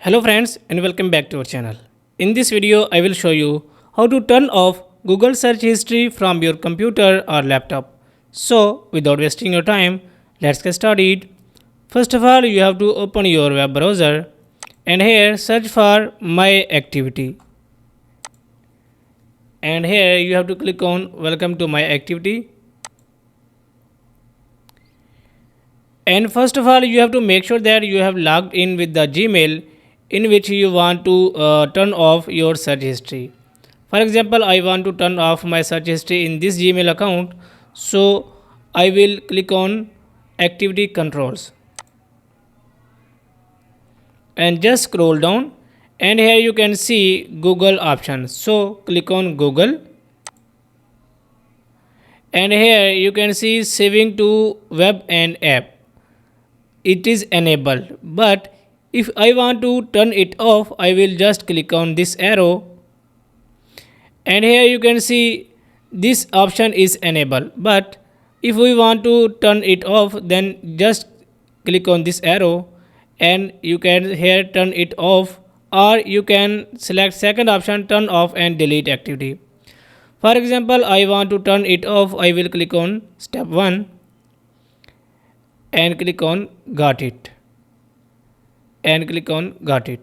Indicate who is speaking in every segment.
Speaker 1: Hello friends and welcome back to our channel. In this video I will show you how to turn off Google search history from your computer or laptop. So without wasting your time, let's get started. First of all, you have to open your web browser and here search for My Activity. And here you have to click on Welcome to My Activity. And first of all, you have to make sure that you have logged in with the Gmail in which you want to turn off your search history. For example, I want to turn off my search history in this Gmail account. So I will click on Activity Controls and just scroll down, and here you can see Google options. So click on Google, and here you can see saving to web and app. It is enabled, but if I want to turn it off, I will just click on this arrow, and here you can see this option is enabled, but if we want to turn it off, then just click on this arrow and you can here turn it off, or you can select second option, turn off and delete activity. For example, I want to turn it off. I will click on step 1 and click on got it and click on got it.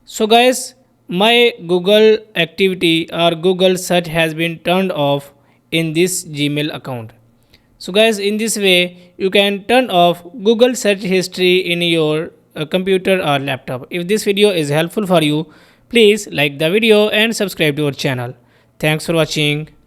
Speaker 1: So guys, my Google activity or Google search has been turned off in this Gmail account. So guys, in this way you can turn off Google search history in your computer or laptop. If this video is helpful for you, please like the video and subscribe to our channel. Thanks for watching.